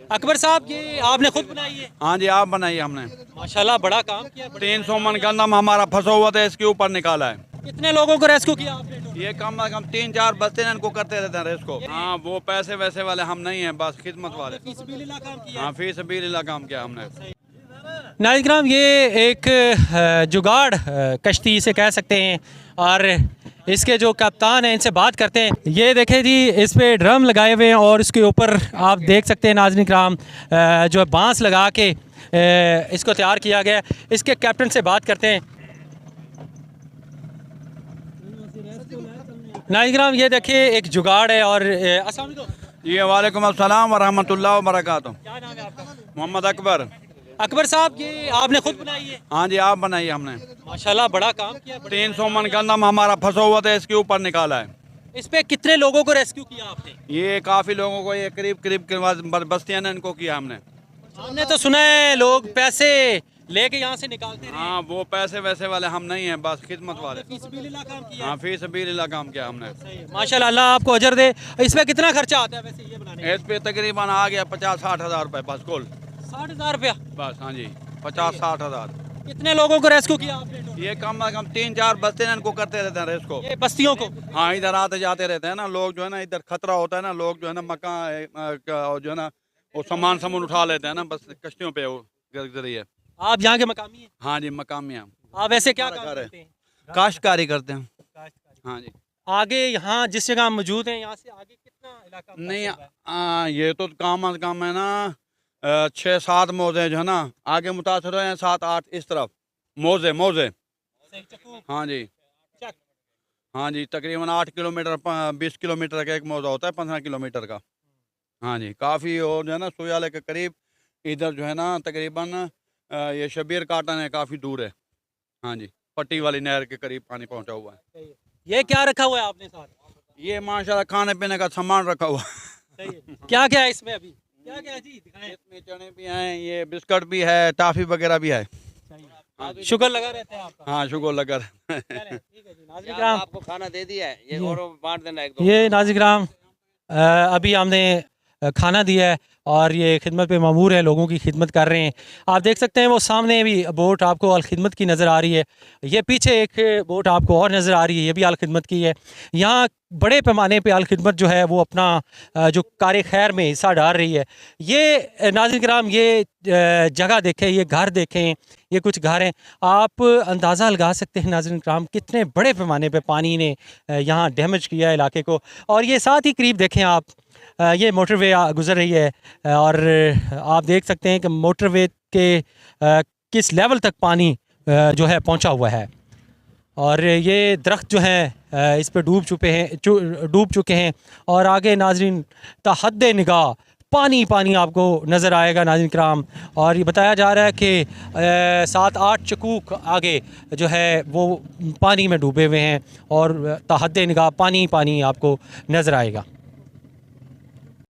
अकबर साहब ये आपने खुद बनाई है? हाँ जी, आप बनाइए हमने। माशाल्लाह बड़ा काम किया। 300 मन गंदम हमारा फंसा हुआ था, इसके ऊपर निकाला है। कितने लोगों को रेस्क्यू किया आपने? ये कम से कम 3-4 बस्ते इनको करते रहते हैं इसको। हाँ, वो पैसे वैसे वाले हम नहीं हैं, बस खिदमत वाले। हाँ, फी सबीलिल्लाह काम किया हमने। नाज़रीन, ये एक जुगाड़ कश्ती से कह सकते हैं, और इसके जो कप्तान हैं इनसे बात करते हैं। ये देखें जी, इस पे ड्रम लगाए हुए हैं और इसके ऊपर आप देख सकते हैं नाज़रीन कराम, जो है बांस लगा के इसको तैयार किया गया है। इसके कैप्टन से बात करते हैं। नाज़रीन कराम, ये देखिए एक जुगाड़ है। और अस्सलाम वालेकुम। ये वालेकुम अस्सलाम व रहमतुल्लाह व बरकातुहू। क्या नाम है आपका? मोहम्मद अकबर। अकबर साहब ये आपने खुद बनाई है? हाँ जी, आप बनाइए हमने। माशाल्लाह बड़ा काम किया। 300 मन गंदम हमारा फंसा हुआ था, इसके ऊपर निकाला है। इस पे कितने लोगों को रेस्क्यू किया आपने? ये काफ़ी लोगों को, ये करीब करीब बस्तियाँ ने इनको किया हमने। हमने तो सुना है लोग पैसे लेके यहाँ से निकालते रहे। हाँ, वो पैसे वैसे वाले हम नहीं हैं, बस खिदमत वाले। काम किया। हाँ, फी सबीलिल्लाह काम किया हमने। माशाल्लाह, अल्लाह आपको अजर दे। इसमें कितना खर्चा आता है वैसे ये बनाने में? इस पे तकरीबन आ गया 50-60 हज़ार रुपये बस कुल। 60,000 रुपया बस हाँ जी, 50-60 हज़ार। कितने लोगों को रेस्क्यू किया आपने? ये कम से कम 3-4 बस्ते इनको करते रहते हैं इसको। ये बस्तियों को? हाँ, इधर आते जाते रहते हैं ना लोग, जो है ना, इधर खतरा होता है ना, लोग जो है ना मकान जो है ना वो सामान उठा लेते हैं ना, बस कश्तियों पे वो जरिए। आप यहाँ के मकामी हैं? हाँ जी, मकामी हैं। आप वैसे क्या काम करते हैं? काश्तकारी करते हैं। हाँ जी। आगे यहाँ जिस जगह हम मौजूद हैं, यहाँ से आगे कितना इलाका? नहीं, ये तो काम अज कम है ना 6-7 मोजे जो है ना आगे मुतासर हैं, 7-8 इस तरफ मोजे। हाँ जी, हाँ जी, तकरीबन 8 किलोमीटर 20 किलोमीटर का एक मौजा होता है, 15 किलोमीटर का। हाँ जी, काफ़ी, और जो है ना सुयाले के करीब इधर जो है ना तकरीबन ये शबीर काटन है, काफ़ी दूर है। हाँ जी, पट्टी वाली नहर के करीब पानी पहुंचा हुआ है। ये क्या रखा हुआ है आपने साथ? ये माशाल्लाह खाने पीने का सामान रखा हुआ है। क्या क्या है इसमें अभी? क्या क्या है जी, दिखाएं। इसमें चने भी हैं, ये बिस्कुट भी है, टॉफी वगैरह भी है। शुगर लगा रहता है आपका? हाँ, शुगर लगा। आपको खाना दे दिया है, ये और बांट देना एक दो। ये नाज़रीन, अभी हमने खाना दिया है और ये खिदमत पे मामूर है, लोगों की खिदमत कर रहे हैं। आप देख सकते हैं वो सामने भी बोट आपको अल खिदमत की नज़र आ रही है। ये पीछे एक बोट आपको और नज़र आ रही है, ये भी अल खिदमत की है। यहाँ बड़े पैमाने पे अल खिदमत जो है वो अपना जो कार खैर में हिस्सा डाल रही है। ये नाज़रीन कराम, ये जगह देखें, ये घर देखें, ये कुछ घर हैं। आप अंदाज़ा लगा सकते हैं नाज़रीन कराम कितने बड़े पैमाने पे पानी ने यहाँ डैमेज किया है इलाके को। और ये साथ ही करीब देखें आप, ये मोटरवे गुज़र रही है और आप देख सकते हैं कि मोटरवे के किस लेवल तक पानी जो है पहुंचा हुआ है। और ये दरख्त जो हैं इस पे डूब चुके हैं और आगे नाज़रीन तहद्दे निगाह पानी आपको नज़र आएगा नाज़रीन कराम। और ये बताया जा रहा है कि 7-8 चकूक आगे जो है वो पानी में डूबे हुए हैं और तहद्दे निगाह पानी आपको नज़र आएगा।